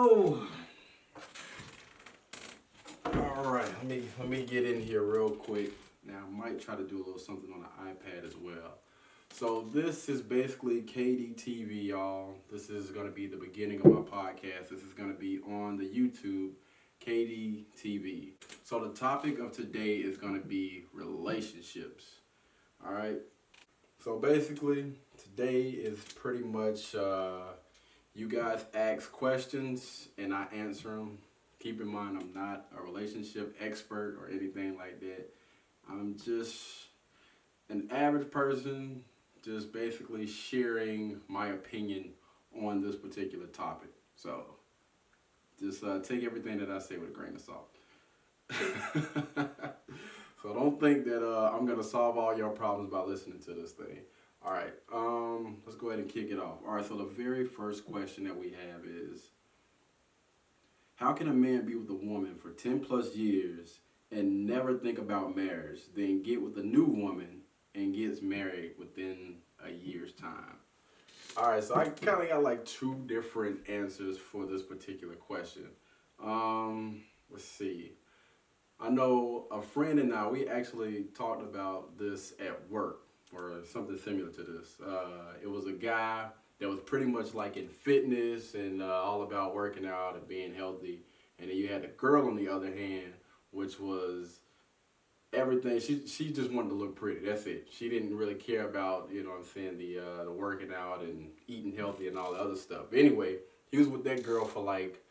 Oh, all right. Let me get in here real quick. Now I might try to do a little something on the iPad as well. So this is basically KDTV, y'all. This is gonna be the beginning of my podcast. This is gonna be on the YouTube KDTV. So the topic of today is gonna be relationships. All right. So basically, today is pretty much you guys ask questions and I answer them. Keep in mind, I'm not a relationship expert or anything like that. I'm just an average person, just basically sharing my opinion on this particular topic. So just take everything that I say with a grain of salt. So don't think that I'm gonna solve all your problems by listening to this thing. All right, let's go ahead and kick it off. All right, so the very first question that we have is, how can a man be with a woman for 10 plus years and never think about marriage, then get with a new woman and gets married within a year's time? All right, so I kind of got like two different answers for this particular question. Let's see. I know a friend and I, we actually talked about this at work or something similar to this. It was a guy that was pretty much like in fitness and all about working out and being healthy. And then you had the girl on the other hand, which was everything. She just wanted to look pretty. That's it. She didn't really care about, you know what I'm saying, the working out and eating healthy and all the other stuff. Anyway, he was with that girl for like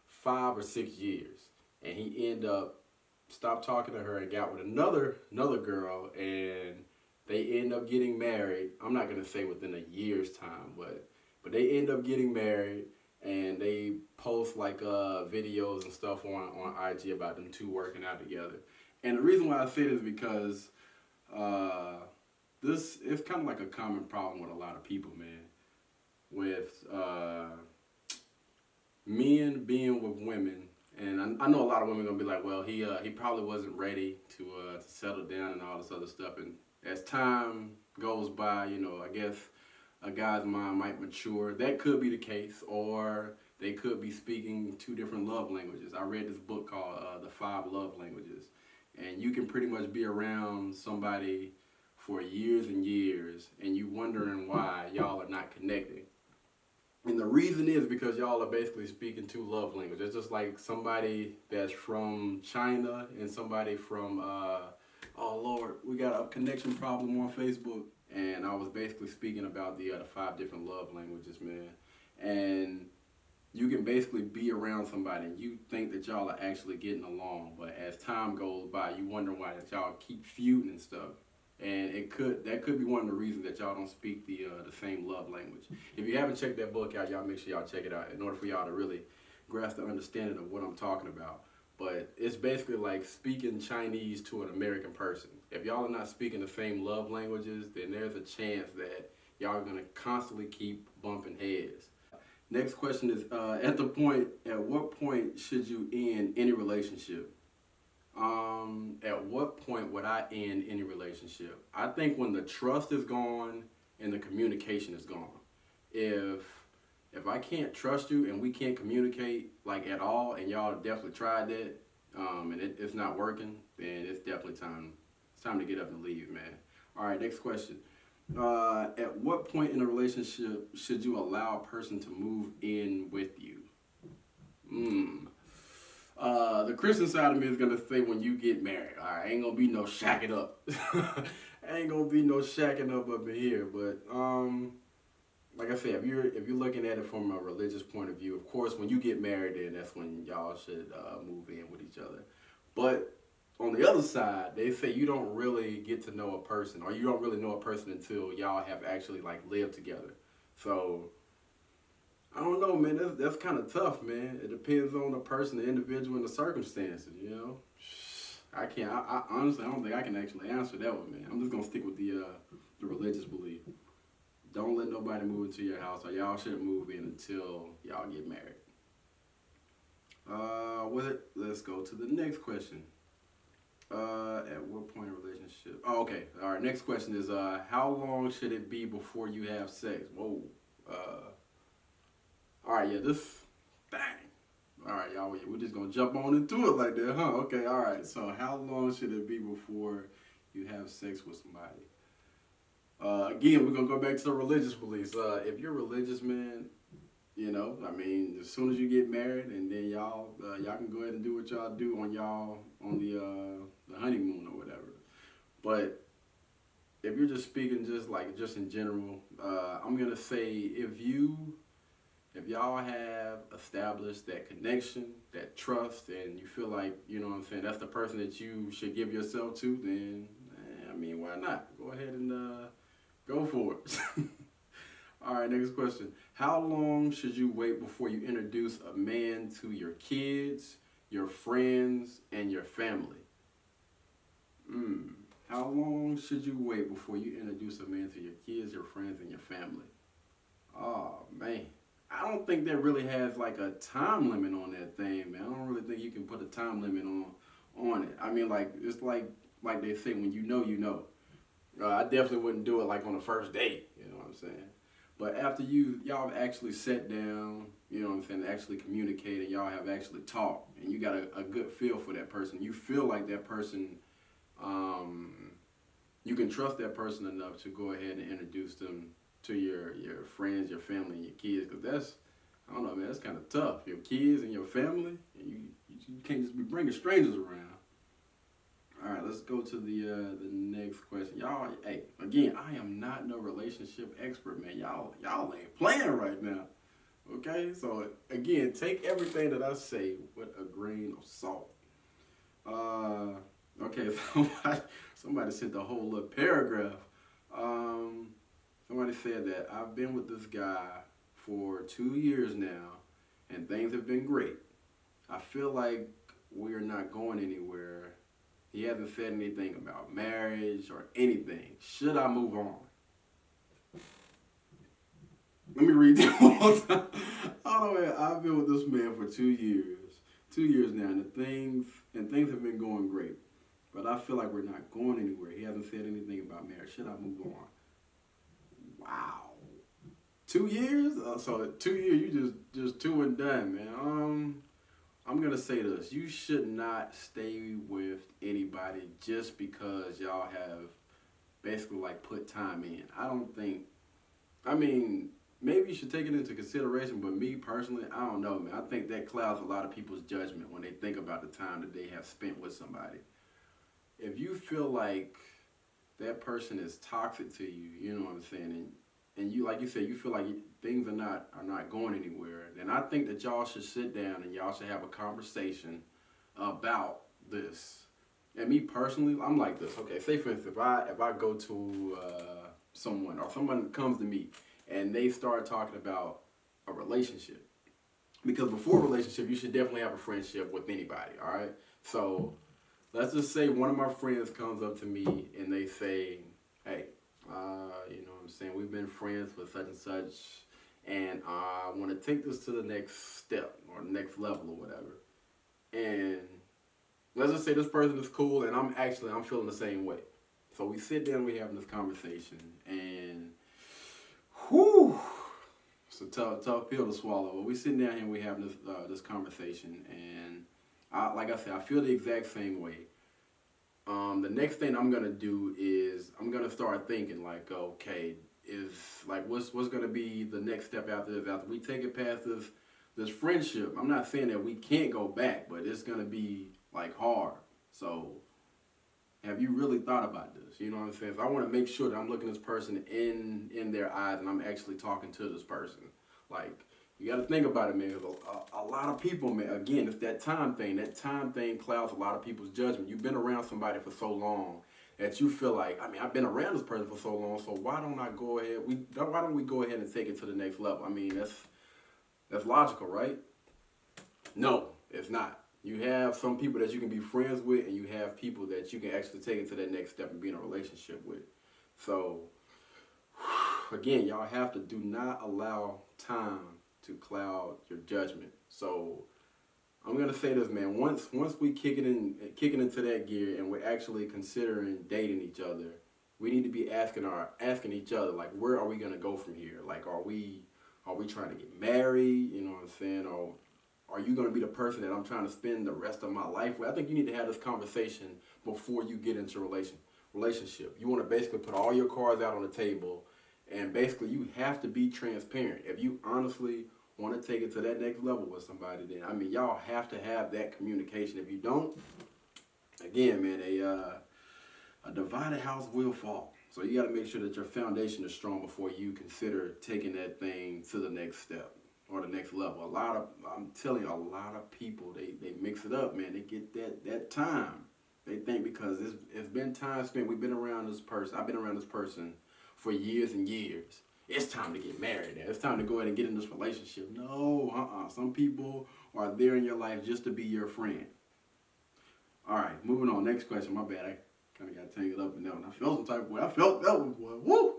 5 or 6 years. And he ended up stopped talking to her and got with another girl, and they end up getting married. I'm not gonna say within a year's time, but they end up getting married, and they post like videos and stuff on IG about them two working out together. And the reason why I say this is because this is kind of like a common problem with a lot of people, man. With men being with women. And I know a lot of women are gonna be like, well, he probably wasn't ready to settle down and all this other stuff. And as time goes by, you know, I guess a guy's mind might mature. That could be the case, or they could be speaking two different love languages. I read this book called The 5 Love Languages, and you can pretty much be around somebody for years and years, and you wondering why y'all are not connecting. And the reason is because y'all are basically speaking two love languages. It's just like somebody that's from China and somebody from, oh Lord, we got a connection problem on Facebook. And I was basically speaking about the 5 different love languages, man. And you can basically be around somebody and you think that y'all are actually getting along. But as time goes by, you wonder why that y'all keep feuding and stuff. And that could be one of the reasons that y'all don't speak the same love language. If you haven't checked that book out, y'all make sure y'all check it out in order for y'all to really grasp the understanding of what I'm talking about. But it's basically like speaking Chinese to an American person. If y'all are not speaking the same love languages, then there's a chance that y'all are gonna constantly keep bumping heads. Next question is, at what point should you end any relationship? At what point would I end any relationship? I think when the trust is gone and the communication is gone. If I can't trust you and we can't communicate like at all, and y'all definitely tried that, and it's not working, then it's definitely time to get up and leave, man. All right, next question. At what point in a relationship should you allow a person to move in with you? The Christian side of me is gonna say when you get married. All right, ain't gonna be no shacking up. Ain't gonna be no shacking up in here. But like I said, if you're looking at it from a religious point of view, of course, when you get married, then that's when y'all should move in with each other. But on the other side, they say you don't really get to know a person, or you don't really know a person until y'all have actually like lived together. So I don't know, man. That's kind of tough, man. It depends on the person, the individual, and the circumstances. You know, I can't. I honestly, I don't think I can actually answer that one, man. I'm just gonna stick with the religious belief. Don't let nobody move into your house, or y'all shouldn't move in until y'all get married. Let's go to the next question. At what point in a relationship? Oh, okay. All right. Next question is, how long should it be before you have sex? Whoa. All right. Yeah. This. Dang. All right, y'all. We're just gonna jump on into it like that, huh? Okay. All right. So, how long should it be before you have sex with somebody? Again, we're gonna go back to the religious beliefs. If you're religious, man, I mean, as soon as you get married, and then y'all can go ahead and do what y'all do on the honeymoon or whatever. But if you're just speaking just in general, I'm gonna say if y'all have established that connection, that trust, and you feel like, that's the person that you should give yourself to, then, I mean, why not? Go ahead and go for it. All right, next question. How long should you wait before you introduce a man to your kids, your friends, and your family? How long should you wait before you introduce a man to your kids, your friends, and your family? Oh, man. I don't think that really has like a time limit on that thing, man. I don't really think you can put a time limit on it. I mean, like, it's like they say, when you know, you know. I definitely wouldn't do it like on the first date, you know what I'm saying? But after y'all have actually sat down, you know what I'm saying, actually communicated, y'all have actually talked, and you got a good feel for that person. You feel like that person, you can trust that person enough to go ahead and introduce them to your friends, your family, and your kids, because I don't know, man, that's kind of tough. Your kids and your family, and you can't just be bringing strangers around. All right, let's go to the next question. Y'all, hey, again, I am not no relationship expert, man. Y'all ain't playing right now. Okay, so again, take everything that I say with a grain of salt. Okay, somebody sent a whole little paragraph. Somebody said that I've been with this guy for 2 years now, and things have been great. I feel like we're not going anywhere. He hasn't said anything about marriage or anything. Should I move on? Let me read that one more time. Oh man, I've been with this man for 2 years. 2 years now, and things have been going great. But I feel like we're not going anywhere. He hasn't said anything about marriage. Should I move on? Wow. 2 years? So 2 years, you just two and done, man. I'm gonna say this: you should not stay with anybody just because y'all have basically like put time in. I don't think. I mean, maybe you should take it into consideration, but me personally, I don't know, man. I think that clouds a lot of people's judgment when they think about the time that they have spent with somebody. If you feel like that person is toxic to you, you know what I'm saying, and you, like you said, you feel like things are not going anywhere, then I think that y'all should sit down and y'all should have a conversation about this. And me personally, I'm like this. Okay, say for instance, if I go to someone, or someone comes to me and they start talking about a relationship, because before a relationship, you should definitely have a friendship with anybody. All right, so let's just say one of my friends comes up to me and they say, hey, you know what I'm saying, we've been friends for such and such, and I want to take this to the next step or next level or whatever. And let's just say this person is cool, and I'm feeling the same way. So we sit down, we having this conversation, and whew, it's a tough pill to swallow. But we sitting down here and we having this conversation, and like I said, I feel the exact same way. The next thing I'm gonna do is I'm gonna start thinking like, okay, what's gonna be the next step after this? After we take it past this friendship, I'm not saying that we can't go back, but it's gonna be like hard. So have you really thought about this? You know what I'm saying? So I want to make sure that I'm looking this person in their eyes and I'm actually talking to this person. Like, you got to think about it, man. A lot of people, man, again, it's that time thing. That time thing clouds a lot of people's judgment. You've been around somebody for so long that you feel like, I mean, I've been around this person for so long, so why don't we go ahead and take it to the next level? I mean, that's logical, right? No, it's not. You have some people that you can be friends with, and you have people that you can actually take it to that next step and be in a relationship with. So, again, y'all have to do not allow time to cloud your judgment. So, I'm gonna say this, man. Once we kicking into that gear, and we're actually considering dating each other, we need to be asking each other, like, where are we gonna go from here? Like, are we trying to get married? You know what I'm saying? Or are you going to be the person that I'm trying to spend the rest of my life with? I think you need to have this conversation before you get into a relationship. You want to basically put all your cards out on the table, and basically you have to be transparent. If you honestly want to take it to that next level with somebody, then I mean y'all have to have that communication. If you don't, again, man, a divided house will fall. So you got to make sure that your foundation is strong before you consider taking that thing to the next step or the next level. I'm telling you, a lot of people, they mix it up, man. They get that time. They think because it's been time spent, we've been around this person, I've been around this person for years and years. It's time to get married. It's time to go ahead and get in this relationship. No, Some people are there in your life just to be your friend. All right, moving on. Next question. My bad. I kind of got tangled up in that one. I felt some type of way. I felt that one, boy. Woo!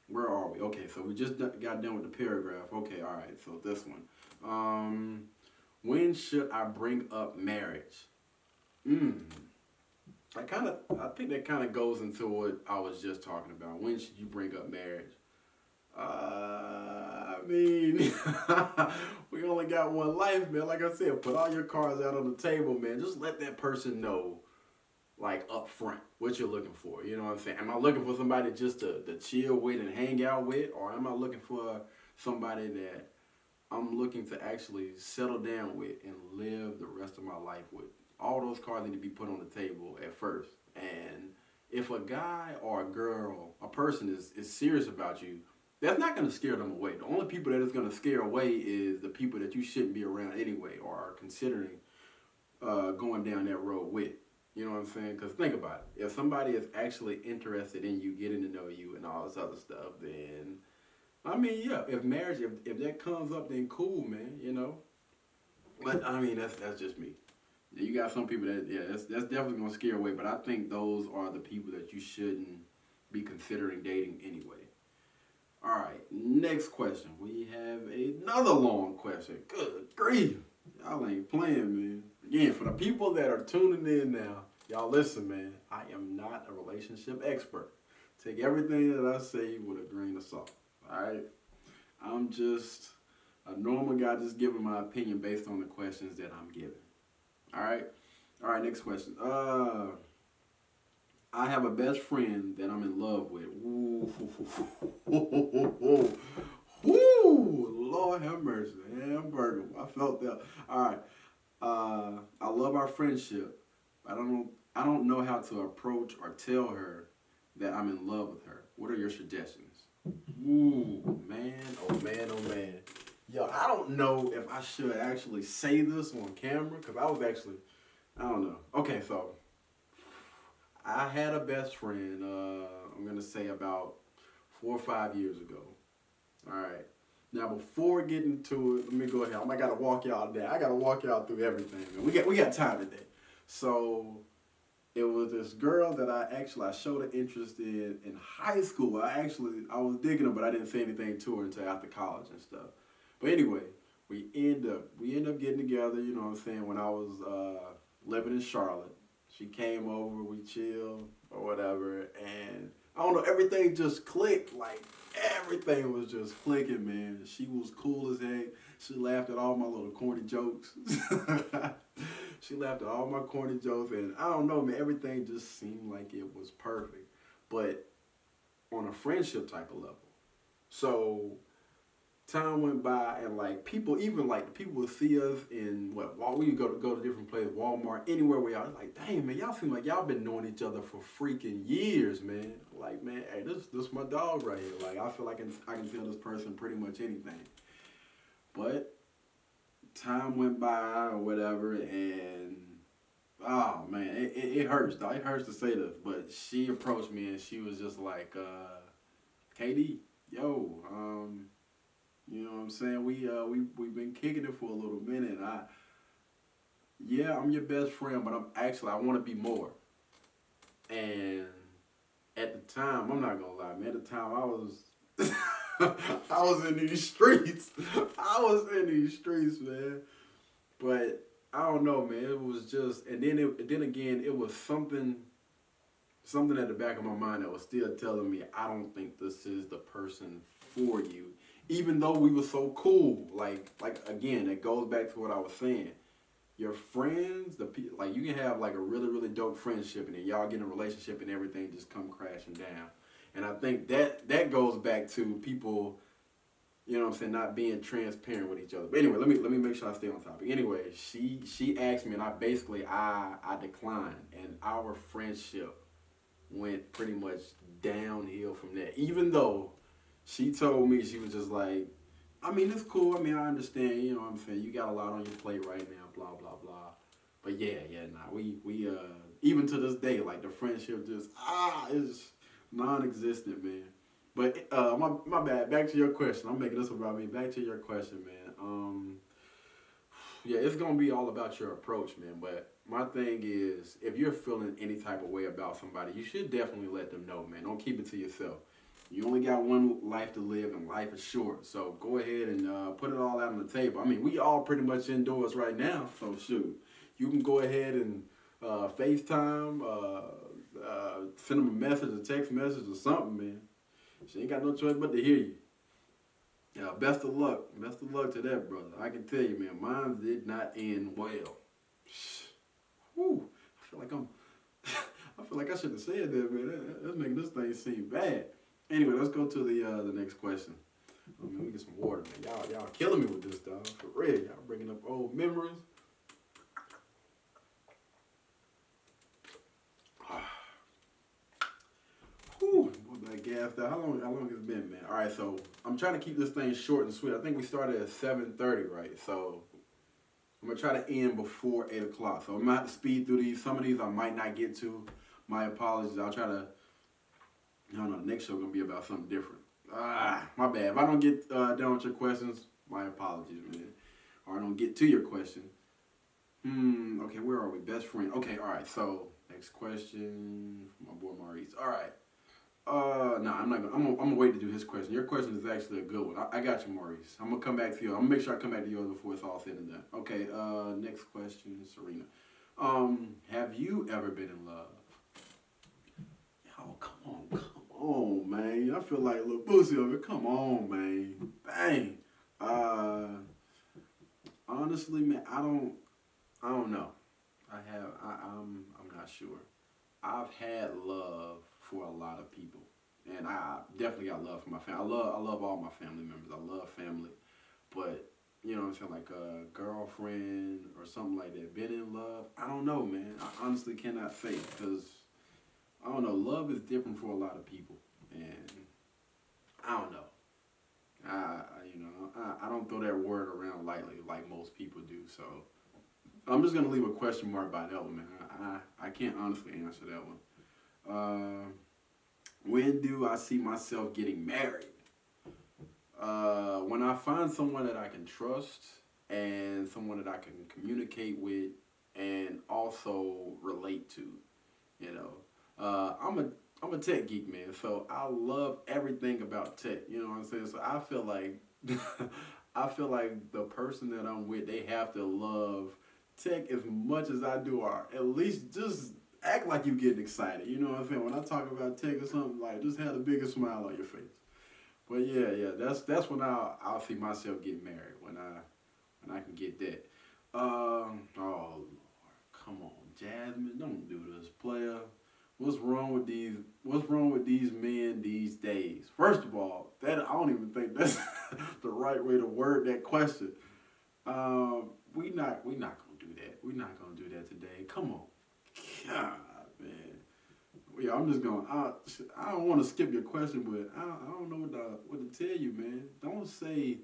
Where are we? Okay, so we just got done with the paragraph. Okay, all right. So this one. When should I bring up marriage? I think that kind of goes into what I was just talking about. When should you bring up marriage? I mean, we only got one life, man. Like I said, put all your cards out on the table, man. Just let that person know, like, up front, what you're looking for. You know what I'm saying? Am I looking for somebody just to chill with and hang out with? Or am I looking for somebody that I'm looking to actually settle down with and live the rest of my life with? All those cards need to be put on the table at first. And if a guy or a girl, a person is serious about you, that's not going to scare them away. The only people that is going to scare away is the people that you shouldn't be around anyway or are considering going down that road with. You know what I'm saying? Because think about it. If somebody is actually interested in you, getting to know you and all this other stuff, then, I mean, yeah, if marriage, if that comes up, then cool, man, you know. But, I mean, that's just me. You got some people that, yeah, that's definitely going to scare away. But I think those are the people that you shouldn't be considering dating anyway. All right, next question. We have another long question. Good grief. Y'all ain't playing, man. Again, for the people that are tuning in now, y'all listen, man. I am not a relationship expert. Take everything that I say with a grain of salt. All right? I'm just a normal guy just giving my opinion based on the questions that I'm given. All right? All right, next question. I have a best friend that I'm in love with. Ooh, Lord have mercy. Hamburger. I felt that. All right. I love our friendship. I don't know how to approach or tell her that I'm in love with her. What are your suggestions? Ooh, man, oh man, oh man. Yo, I don't know if I should actually say this on camera because I don't know. Okay, so I had a best friend, I'm going to say about 4 or 5 years ago. All right. Now, before getting to it, let me go ahead. I got to walk y'all down. I got to walk y'all through everything, man. We got time today. So, it was this girl that I showed an interest in high school. I was digging her, but I didn't say anything to her until after college and stuff. But anyway, we end up getting together, you know what I'm saying, when I was living in Charlotte. She came over, we chilled or whatever, and I don't know, everything just clicked. Like, everything was just clicking, man. She was cool as heck. She laughed at all my little corny jokes. She laughed at all my corny jokes, and I don't know, man, everything just seemed like it was perfect, but on a friendship type of level. So time went by, and like people, even like people would see us in we go to different places, Walmart, anywhere we are. It's like, dang, man, y'all seem like y'all been knowing each other for freaking years, man. Like, man, hey, this my dog right here. Like, I feel like I can tell this person pretty much anything. But time went by or whatever, and oh man, it hurts, dog. It hurts to say this, but she approached me and she was just like, KD, yo, you know what I'm saying? We've been kicking it for a little minute. I'm your best friend, but I want to be more. And at the time, I'm not gonna lie, man. At the time, I was I was in these streets. I was in these streets, man. But I don't know, man. It was just, and then again, it was something at the back of my mind that was still telling me, I don't think this is the person for you. even though we were so cool. Like again, it goes back to what I was saying. Your friends, like you can have like a really really dope friendship, and then y'all get in a relationship, and everything just come crashing down. And I think that goes back to people, you know what I'm saying, not being transparent with each other. But anyway, let me make sure I stay on topic. Anyway, she asked me, and I declined, and our friendship went pretty much downhill from there. Even though she told me, she was just like, I mean, it's cool. I mean, I understand. You know what I'm saying? You got a lot on your plate right now. Blah blah blah. But nah. We even to this day, like the friendship just is non-existent, man. But my bad. Back to your question. I'm making this about me. Back to your question, man. Yeah, it's gonna be all about your approach, man. But my thing is, if you're feeling any type of way about somebody, you should definitely let them know, man. Don't keep it to yourself. You only got one life to live, and life is short. So go ahead and put it all out on the table. I mean, we all pretty much indoors right now, so shoot, you can go ahead and FaceTime, send them a message, a text message, or something, man. She ain't got no choice but to hear you. Yeah, best of luck. Best of luck to that, brother. I can tell you, man, mine did not end well. Whew. I feel like I should have said that, man. That's making this thing seem bad. Anyway, let's go to the next question. Let me get some water, man. Y'all killing me with this, dog. For real, y'all bringing up old memories. Whew, that gassed out. How long has it been, man? All right, so I'm trying to keep this thing short and sweet. I think we started at 7:30, right? So I'm gonna try to end before 8 o'clock. So I'm gonna have to speed through these. Some of these I might not get to. My apologies. I'll try to. I don't know. The next show gonna be about something different. My bad. If I don't get done with your questions, my apologies, man. Or I don't get to your question. Okay, where are we? Best friend. Okay, all right. So next question from my boy Maurice. All right. No, I'm not gonna. I'm gonna wait to do his question. Your question is actually a good one. I got you, Maurice. I'm gonna come back to you. I'm gonna make sure I come back to yours before it's all said and done. Okay. Next question, Serena. Have you ever been in love? Oh, come on, man. I feel like a little pussy over it. Come on, man. Dang. Honestly, man, I don't know. I'm not sure. I've had love for a lot of people, and I definitely got love for my family. I love all my family members. I love family, but you know what I'm saying, like a girlfriend or something like that. Been in love? I don't know, man. I honestly cannot say because I don't know. Love is different for a lot of people, and I don't know. I don't throw that word around lightly like most people do. So I'm just gonna leave a question mark by that one, man. I can't honestly answer that one. When do I see myself getting married? When I find someone that I can trust and someone that I can communicate with and also relate to. You know, I'm a tech geek, man. So I love everything about tech. You know what I'm saying? So I feel like I feel like the person that I'm with, they have to love tech as much as I do, or at least just act like you getting excited. You know what I'm saying? When I talk about tech or something, like just have the biggest smile on your face. But yeah, that's when I'll see myself getting married when I can get that. Oh Lord, come on, Jasmine, don't do this, player. What's wrong with these men these days? First of all, that I don't even think that's the right way to word that question. We not gonna do that. We're not gonna do that today. Come on, God, man. Yeah, I'm just going. I don't want to skip your question, but I don't know what to tell you, man. Don't say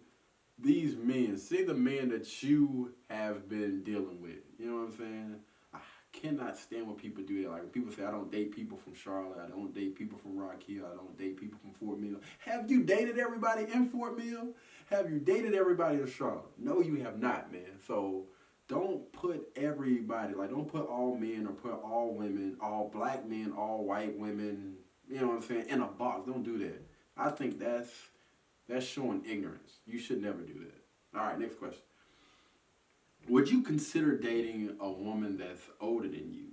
these men. Say the men that you have been dealing with. You know what I'm saying? I cannot stand when people do that. Like when people say, I don't date people from Charlotte. I don't date people from Rock Hill. I don't date people from Fort Mill. Have you dated everybody in Fort Mill? Have you dated everybody in Charlotte? No, you have not, man. So don't put everybody, like don't put all men or put all women, all black men, all white women, you know what I'm saying, in a box. Don't do that. I think that's showing ignorance. You should never do that. All right, next question. Would you consider dating a woman that's older than you?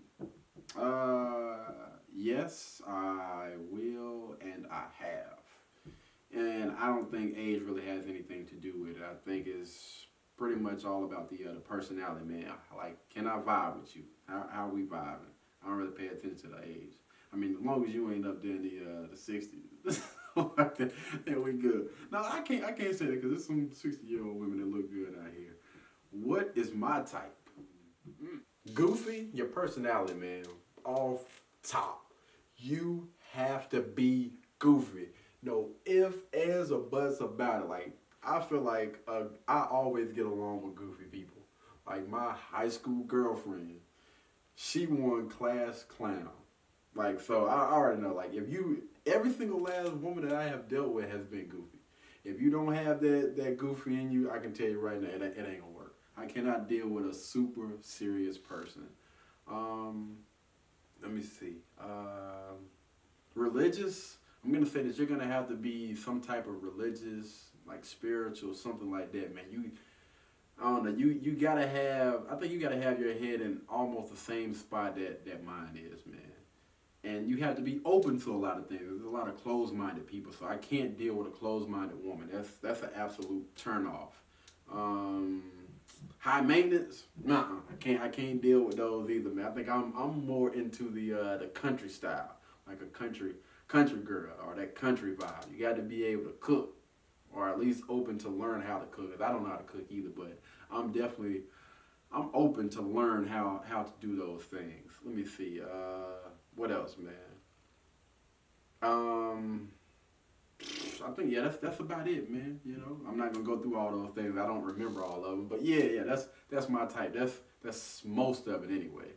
Yes, I will, and I have. And I don't think age really has anything to do with it. I think it's pretty much all about the personality, man. Like, can I vibe with you? How are we vibing? I don't really pay attention to the age. I mean, as long as you ain't up there in the 60s, then we good. No, I can't say that because there's some 60-year-old women that look good out here. What is my type? Goofy, your personality, man. Off top. You have to be goofy. No if, ands, or buts about it. Like, I feel like I always get along with goofy people. Like, my high school girlfriend, she won class clown. Like, so I already know, like, every single last woman that I have dealt with has been goofy. If you don't have that goofy in you, I can tell you right now, it ain't gonna work. I cannot deal with a super serious person. Let me see. Religious, I'm gonna say that you're gonna have to be some type of religious, like spiritual, something like that, man. I don't know. You gotta have. I think you gotta have your head in almost the same spot that mine is, man. And you have to be open to a lot of things. There's a lot of closed-minded people, so I can't deal with a closed-minded woman. That's an absolute turnoff. High maintenance, nah, I can't deal with those either, man. I think I'm more into the country style, like a country girl or that country vibe. You got to be able to cook, or at least open to learn how to cook. 'Cause I don't know how to cook either, but I'm open to learn how to do those things. Let me see. What else, man? I think that's about it, man. You know, I'm not gonna go through all those things. I don't remember all of them, but yeah, that's my type. That's most of it anyway.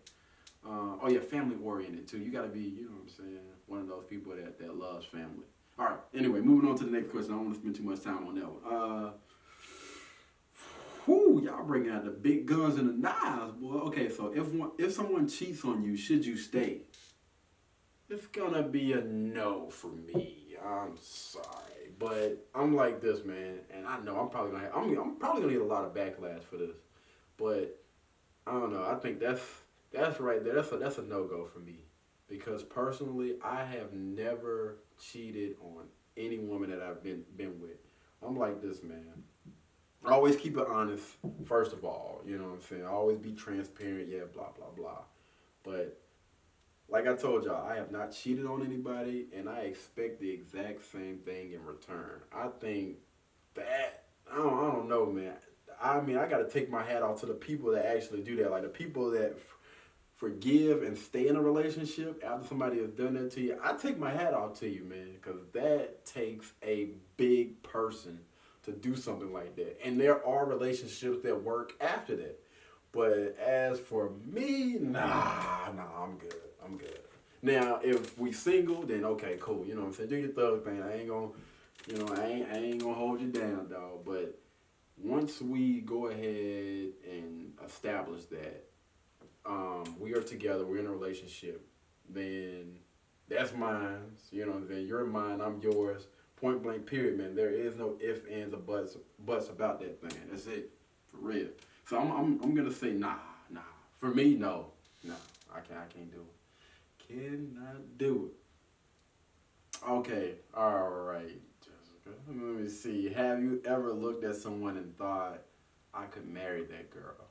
Oh yeah, family oriented too. You gotta be, you know what I'm saying, one of those people that loves family. All right. Anyway, moving on to the next question. I don't want to spend too much time on that one. Y'all bringing out the big guns and the knives, boy. Okay, so if someone cheats on you, should you stay? It's gonna be a no for me. I'm sorry, but I'm like this, man, and I know I'm probably gonna get a lot of backlash for this, but I don't know. I think that's right there. That's a no go for me, because personally, I have never cheated on any woman that I've been with. I'm like this, man. Always keep it honest, first of all. You know what I'm saying? Always be transparent. Yeah, blah blah blah. But like I told y'all, I have not cheated on anybody, and I expect the exact same thing in return. I think that, I don't know, man. I mean, I got to take my hat off to the people that actually do that. Like the people that forgive and stay in a relationship after somebody has done that to you. I take my hat off to you, man, because that takes a big person to do something like that. And there are relationships that work after that. But as for me, nah, I'm good. I'm good. Now, if we single, then okay, cool. You know what I'm saying? Do your thug thing. I ain't gonna, I ain't gonna hold you down, dog. But once we go ahead and establish that we are together, we're in a relationship, then that's mine. You know what I'm saying? You're mine, I'm yours. Point blank, period, man. There is no ifs, ands, or buts about that thing. That's it, for real. So I'm gonna say nah. For me, no. I can't do it. Cannot do it. Okay, all right, Jessica. Let me see. Have you ever looked at someone and thought, I could marry that girl?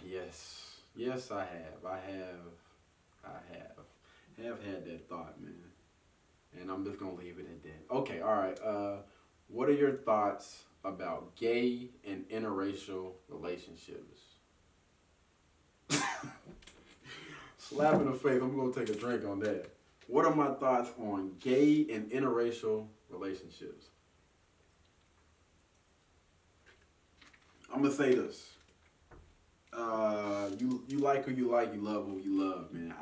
Yes, I have. I have had that thought, man. And I'm just gonna leave it at that. Okay, all right. What are your thoughts about gay and interracial relationships? Slap in the face. I'm gonna take a drink on that. What are my thoughts on gay and interracial relationships? I'm gonna say this. You like who you like, you love who you love, man.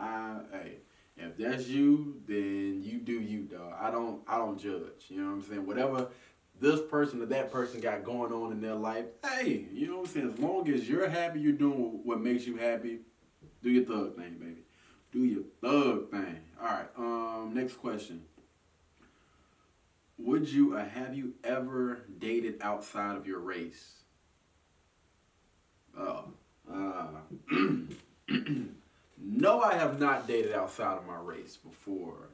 Hey, if that's you, then you do you, dog. I don't judge. You know what I'm saying? Whatever this person or that person got going on in their life, hey, you know what I'm saying? As long as you're happy, you're doing what makes you happy, do your thug thing, baby. Do your thug thing. All right. Next question. Have you ever dated outside of your race? No, I have not dated outside of my race before.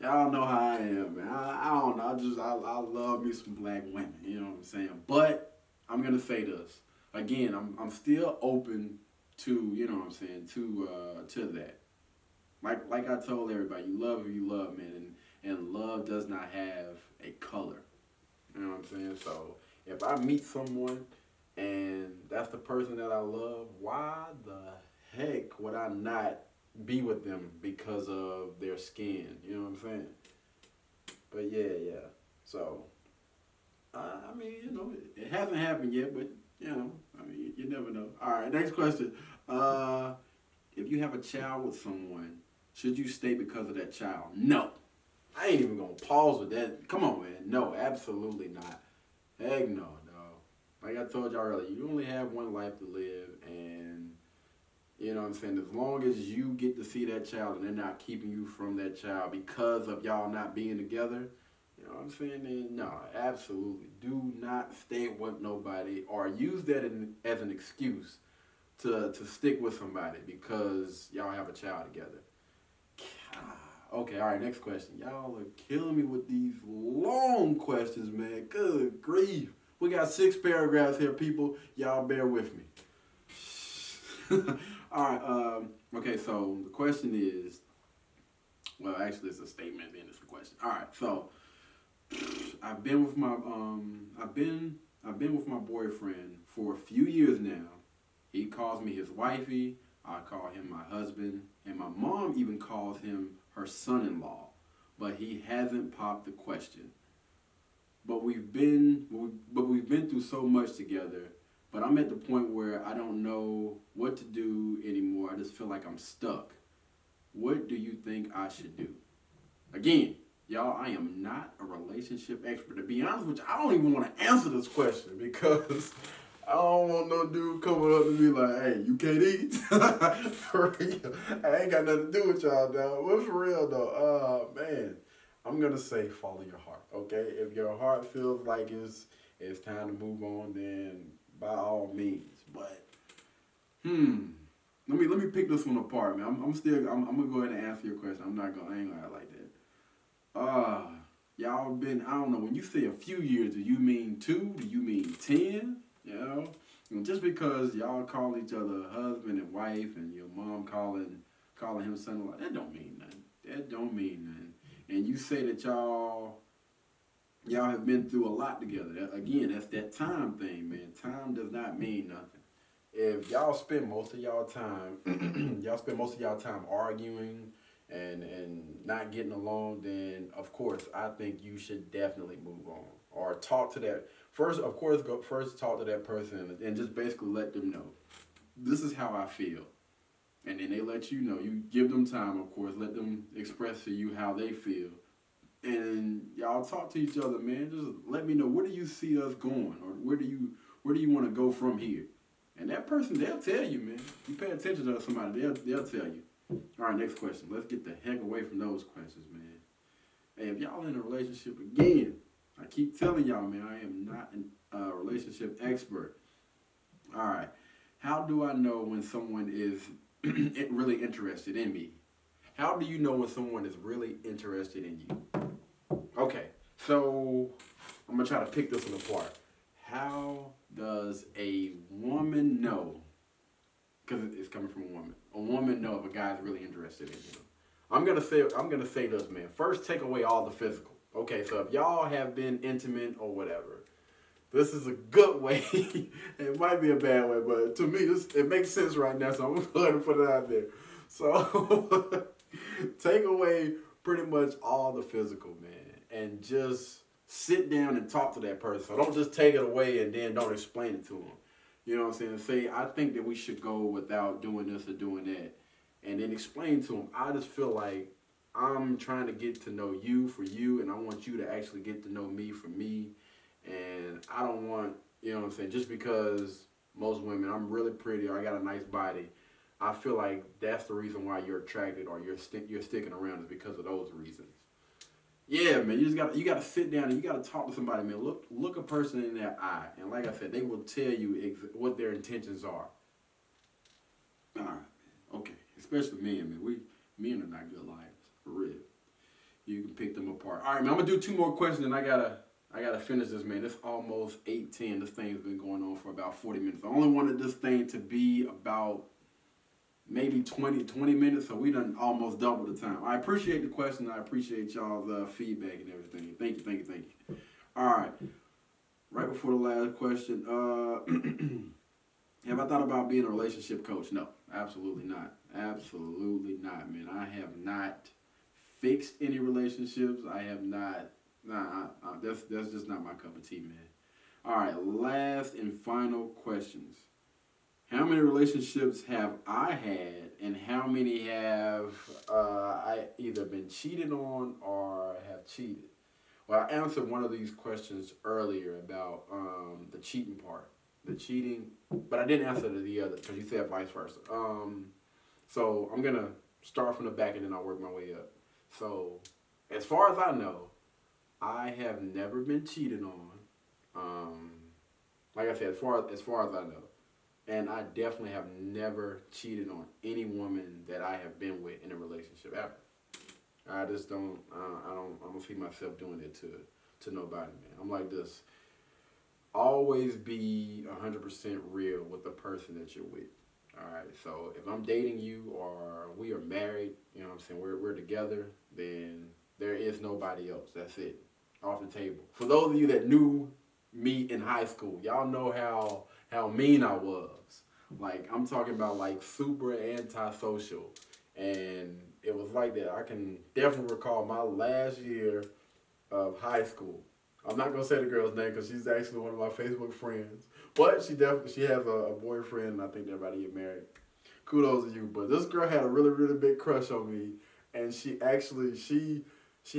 Y'all know how I am, man. I don't know. I love me some black women. You know what I'm saying? But I'm gonna say this again. I'm still open to, you know what I'm saying, to that. Like I told everybody, you love who you love, man, and love does not have a color. You know what I'm saying? So if I meet someone and that's the person that I love, why the heck would I not be with them because of their skin? You know what I'm saying? But yeah. So I mean, it hasn't happened yet, but I mean, you never know. All right, next question. Uh, if you have a child with someone, should you stay because of that child? No. I ain't even gonna pause with that. Come on, man. No, absolutely not. Heck no, no. Like I told y'all earlier, you only have one life to live, and you know what I'm saying? As long as you get to see that child and they're not keeping you from that child because of y'all not being together, you know what I'm saying? Then no, absolutely. Do not stay with nobody or use that as an excuse to stick with somebody because y'all have a child together. Okay, all right, next question. Y'all are killing me with these long questions, man. Good grief. We got 6 paragraphs here, people. Y'all bear with me. All right, okay, so the question is, well, actually, it's a statement, then it's a question. All right, so I've been with my I've been with my boyfriend for a few years now. He calls me his wifey. I call him my husband, and my mom even calls him her son-in-law. But he hasn't popped the question. But we've been through so much together. But I'm at the point where I don't know what to do anymore. I just feel like I'm stuck. What do you think I should do? Again, y'all, I am not a relationship expert. To be honest with you, I don't even want to answer this question because I don't want no dude coming up to me like, hey, you can't eat. For real. I ain't got nothing to do with y'all, dog. But for real, though, man, I'm going to say follow your heart, okay? If your heart feels like it's time to move on, then by all means. But, let me pick this one apart, man. I'm gonna go ahead and answer your question. I ain't gonna act like that. Y'all been, I don't know, when you say a few years, do you mean 2? Do you mean 10? You know? And just because y'all call each other husband and wife and your mom calling him son-in-law, that don't mean nothing. That don't mean nothing. And you say that y'all have been through a lot together. Again, that's that time thing, man. Time does not mean nothing. If y'all spend most of y'all time, arguing and not getting along, then of course I think you should definitely move on or talk to that first. Of course, go first talk to that person and just basically let them know this is how I feel, and then they let you know. You give them time, of course, let them express to you how they feel, and y'all talk to each other, man. Just let me know, where do you see us going, or where do you want to go from here? And that person, they'll tell you, man. You pay attention to somebody, they'll tell you. All right, next question. Let's get the heck away from those questions, man. Hey, if y'all in a relationship again, I keep telling y'all, man, I am not a relationship expert. All right, how do I know when someone is really interested in me? How do you know when someone is really interested in you? Okay, so I'm gonna try to pick this one apart. How does a woman know? Because it's coming from a woman. A woman know if a guy's really interested in you. I'm gonna say this, man. First, take away all the physical. Okay, so if y'all have been intimate or whatever, this is a good way. It might be a bad way, but to me, it makes sense right now. So I'm gonna go ahead and put it out there. So take away pretty much all the physical, man, and just sit down and talk to that person. So don't just take it away and then don't explain it to them. You know what I'm saying? Say, I think that we should go without doing this or doing that. And then explain to them, I just feel like I'm trying to get to know you for you, and I want you to actually get to know me for me. And I don't want, you know what I'm saying, just because most women, I'm really pretty or I got a nice body, I feel like that's the reason why you're attracted or you're sticking around is because of those reasons. Yeah, man, you gotta sit down and you gotta talk to somebody, man. Look a person in their eye, and like I said, they will tell you what their intentions are. All right, okay, especially men, man. Men are not good liars, for real. you can pick them apart. All right, man. I'm gonna do 2 more questions, and I gotta finish this, man. It's almost 8:10. This thing's been going on for about 40 minutes. I only wanted this thing to be about maybe 20 minutes, so we done almost double the time. I appreciate the question. I appreciate y'all's feedback and everything. Thank you. All right. Right before the last question, have I thought about being a relationship coach? No, absolutely not. Absolutely not, man. I have not fixed any relationships. I have not. That's just not my cup of tea, man. All right, last and final questions. How many relationships have I had, and how many have I either been cheated on or have cheated? Well, I answered one of these questions earlier about the cheating part, the cheating, but I didn't answer the other because you said vice versa. So I'm gonna start from the back and then I'll work my way up. So, as far as I know, I have never been cheated on. Like I said, as far as I know, and I definitely have never cheated on any woman that I have been with in a relationship ever. I just don't. I don't see myself doing it to nobody, man. I'm like this. Always be 100% real with the person that you're with. All right. So if I'm dating you or we are married, you know what I'm saying, we're together, then there is nobody else. That's it. Off the table. For those of you that knew me in high school, y'all know how mean I was. Like, I'm talking about like super antisocial. And it was like that. I can definitely recall my last year of high school. I'm not gonna say the girl's name because she's actually one of my Facebook friends. But she has a boyfriend, and I think they're about to get married. Kudos to you. But this girl had a really, really big crush on me, and she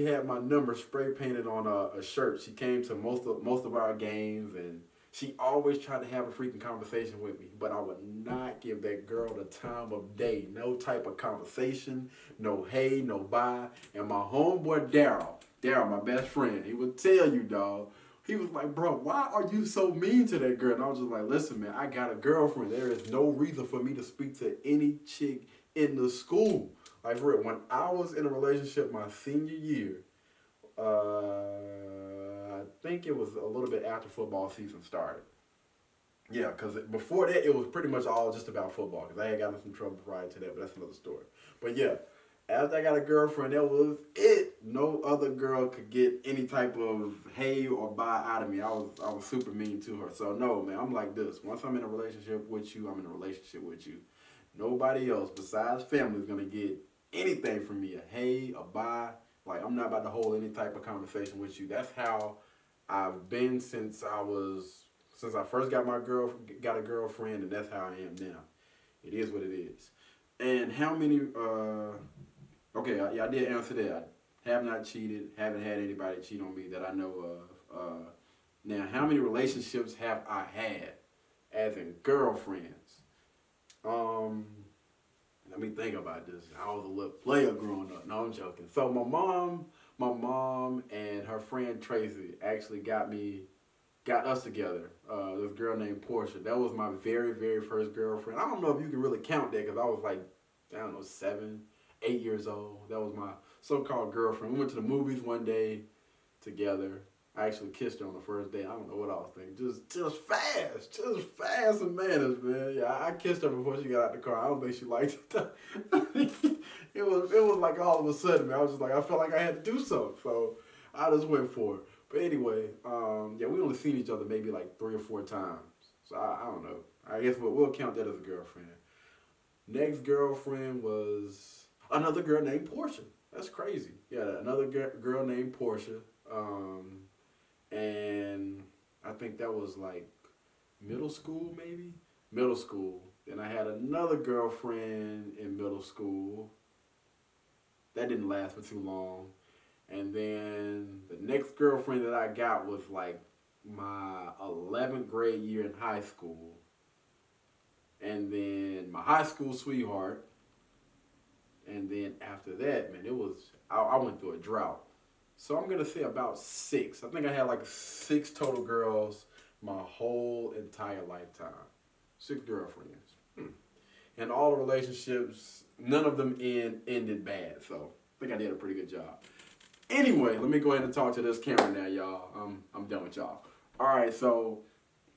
had my number spray painted on a shirt. She came to most of our games, and she always tried to have a freaking conversation with me, but I would not give that girl the time of day. No type of conversation, no hey, no bye. And my homeboy Daryl, my best friend, he would tell you, dog. He was like, bro, why are you so mean to that girl? And I was just like, listen, man, I got a girlfriend. There is no reason for me to speak to any chick in the school. Like, for real, when I was in a relationship my senior year, I think it was a little bit after football season started. Yeah, because before that, it was pretty much all just about football. Because I had gotten in some trouble prior to that, but that's another story. But yeah, after I got a girlfriend, that was it. No other girl could get any type of hey or bye out of me. I was super mean to her. So no, man, I'm like this. Once I'm in a relationship with you, I'm in a relationship with you. Nobody else besides family is gonna get anything from me. A hey, a bye. Like, I'm not about to hold any type of conversation with you. That's how I've been since I first got a girlfriend, and that's how I am now. It is what it is. And how many? Okay, I did answer that. I have not cheated. Haven't had anybody cheat on me that I know of. Now, how many relationships have I had, as in girlfriends? Let me think about this. I was a little player growing up. No, I'm joking. So my mom and her friend Tracy actually got us together. This girl named Portia. That was my very, very first girlfriend. I don't know if you can really count that because I was like, I don't know, 7, 8 years old. That was my so-called girlfriend. We went to the movies one day together. I actually kissed her on the first day. I don't know what I was thinking. Just fast and manners, man. Yeah, I kissed her before she got out the car. I don't think she liked it. It was like all of a sudden, man. I was just like, I felt like I had to do something. So I just went for it. But anyway, yeah, we only seen each other maybe like 3 or 4 times. So I don't know. I guess we'll count that as a girlfriend. Next girlfriend was another girl named Portia. That's crazy. Yeah, another girl named Portia. And I think that was like middle school, maybe? Middle school. Then I had another girlfriend in middle school. That didn't last for too long. And then the next girlfriend that I got was like my 11th grade year in high school. And then my high school sweetheart. And then after that, man, I went through a drought. So I'm going to say about 6. I think I had like 6 total girls my whole entire lifetime. 6 girlfriends. And all the relationships, none of them ended bad. So I think I did a pretty good job. Anyway, let me go ahead and talk to this camera now, y'all. I'm done with y'all. All right, so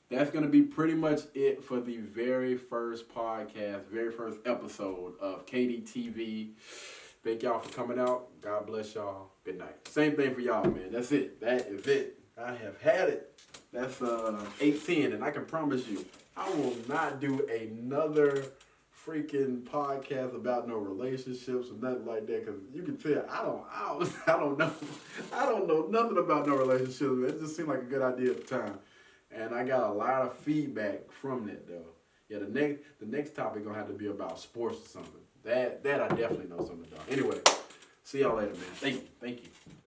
that's going to be pretty much it for the very first podcast, very first episode of KDTV. Thank y'all for coming out. God bless y'all. Good night. Same thing for y'all, man. That's it. That is it. I have had it. That's 8:10, and I can promise you, I will not do another freaking podcast about no relationships or nothing like that, because you can tell I don't know nothing about no relationships. It just seemed like a good idea at the time, and I got a lot of feedback from that though. Yeah, the next topic gonna have to be about sports or something. That I definitely know something about. Anyway, see y'all later, man. Thank you.